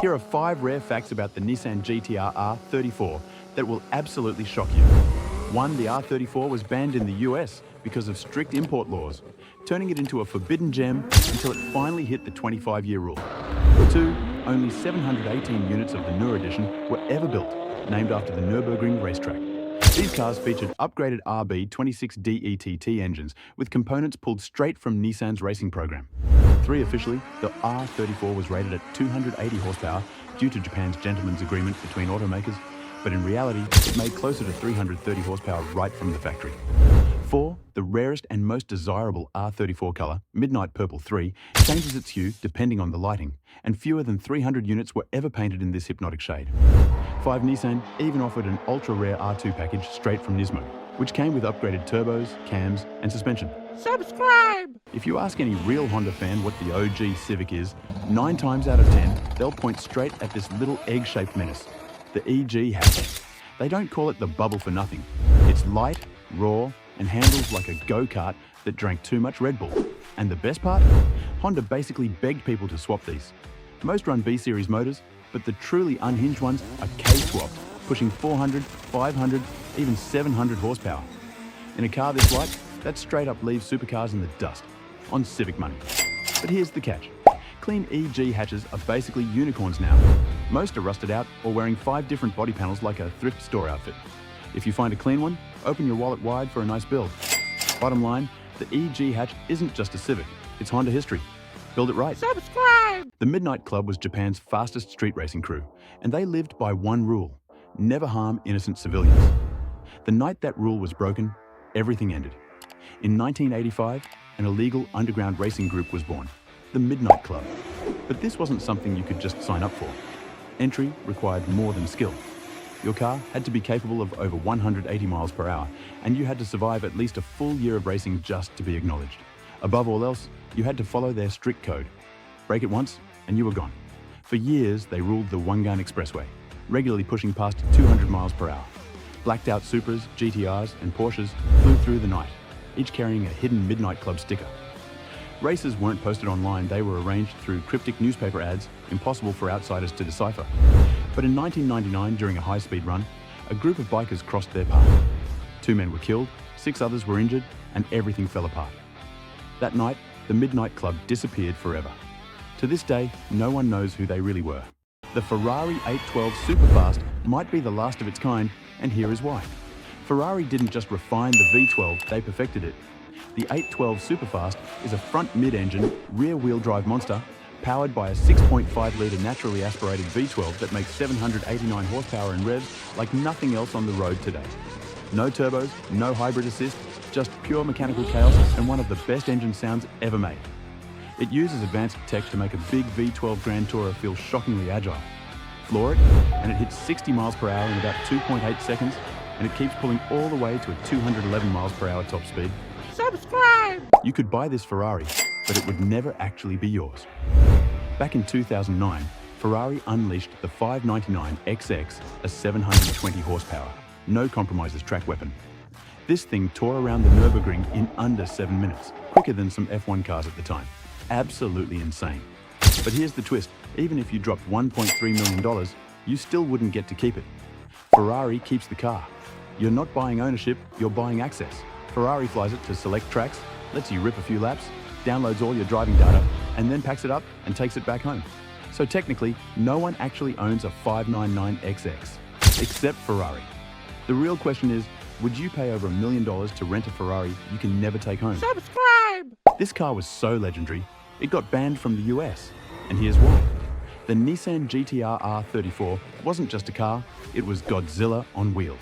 Here are 5 rare facts about the Nissan GTR R34 that will absolutely shock you. 1. The R34 was banned in the US because of strict import laws, turning it into a forbidden gem until it finally hit the 25-year rule. 2. Only 718 units of the newer edition were ever built, named after the Nürburgring racetrack. These cars featured upgraded RB26DETT engines with components pulled straight from Nissan's racing program. 3. Officially, the R34 was rated at 280 horsepower due to Japan's gentleman's agreement between automakers, but in reality, it made closer to 330 horsepower right from the factory. 4. The rarest and most desirable R34 color, Midnight Purple 3, changes its hue depending on the lighting, and fewer than 300 units were ever painted in this hypnotic shade. 5. Nissan even offered an ultra-rare R2 package straight from Nismo, which came with upgraded turbos, cams, and suspension. Subscribe! If you ask any real Honda fan what the OG Civic is, 9 times out of 10, they'll point straight at this little egg-shaped menace, the EG hatch. They don't call it the bubble for nothing. It's light, raw, and handles like a go-kart that drank too much Red Bull. And the best part? Honda basically begged people to swap these. Most run B-Series motors, but the truly unhinged ones are K-swapped, pushing 400, 500, even 700 horsepower. In a car this light, that straight up leaves supercars in the dust, on Civic money. But here's the catch. Clean EG hatches are basically unicorns now. Most are rusted out or wearing 5 different body panels like a thrift store outfit. If you find a clean one, open your wallet wide for a nice build. Bottom line, the EG hatch isn't just a Civic, it's Honda history. Build it right. Subscribe! The Midnight Club was Japan's fastest street racing crew, and they lived by one rule: never harm innocent civilians. The night that rule was broken, everything ended. In 1985, an illegal underground racing group was born, the Midnight Club. But this wasn't something you could just sign up for. Entry required more than skill. Your car had to be capable of over 180 miles per hour, and you had to survive at least a full year of racing just to be acknowledged. Above all else, you had to follow their strict code. Break it once, and you were gone. For years, they ruled the Wangan Expressway, regularly pushing past 200 miles per hour. Blacked out Supras, GTRs, and Porsches flew through the night, each carrying a hidden Midnight Club sticker. Races weren't posted online, they were arranged through cryptic newspaper ads, impossible for outsiders to decipher. But in 1999, during a high-speed run, a group of bikers crossed their path. 2 men were killed, 6 others were injured, and everything fell apart. That night, the Midnight Club disappeared forever. To this day, no one knows who they really were. The Ferrari 812 Superfast might be the last of its kind, and here is why. Ferrari didn't just refine the V12, they perfected it. The 812 Superfast is a front mid-engine, rear-wheel drive monster powered by a 6.5-litre naturally aspirated V12 that makes 789 horsepower in revs like nothing else on the road today. No turbos, no hybrid assist, just pure mechanical chaos and one of the best engine sounds ever made. It uses advanced tech to make a big V12 Grand Tourer feel shockingly agile. Floor it, and it hits 60 miles per hour in about 2.8 seconds, and it keeps pulling all the way to a 211 miles per hour top speed. Subscribe! You could buy this Ferrari, but it would never actually be yours. Back in 2009, Ferrari unleashed the 599 XX, a 720 horsepower, no compromises track weapon. This thing tore around the Nürburgring in under 7 minutes, quicker than some F1 cars at the time. Absolutely insane. But here's the twist, even if you dropped $1.3 million, you still wouldn't get to keep it. Ferrari keeps the car. You're not buying ownership, you're buying access. Ferrari flies it to select tracks, lets you rip a few laps, downloads all your driving data, and then packs it up and takes it back home. So technically, no one actually owns a 599XX, except Ferrari. The real question is, would you pay over $1 million to rent a Ferrari you can never take home? Subscribe! This car was so legendary, it got banned from the US. And here's why. The Nissan GTR R34 wasn't just a car, it was Godzilla on wheels.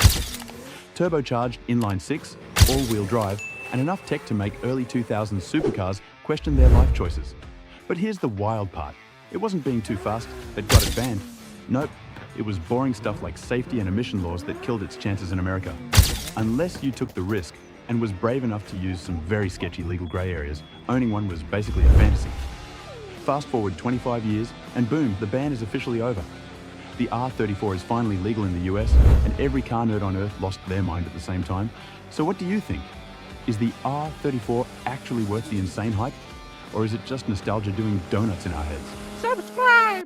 Turbocharged inline-6, all-wheel drive, and enough tech to make early 2000s supercars question their life choices. But here's the wild part. It wasn't being too fast that got it banned. Nope, it was boring stuff like safety and emission laws that killed its chances in America. Unless you took the risk and was brave enough to use some very sketchy legal grey areas, owning one was basically a fantasy. Fast forward 25 years, and boom, the ban is officially over. The R34 is finally legal in the US, and every car nerd on Earth lost their mind at the same time. So what do you think? Is the R34 actually worth the insane hype? Or is it just nostalgia doing donuts in our heads? Subscribe!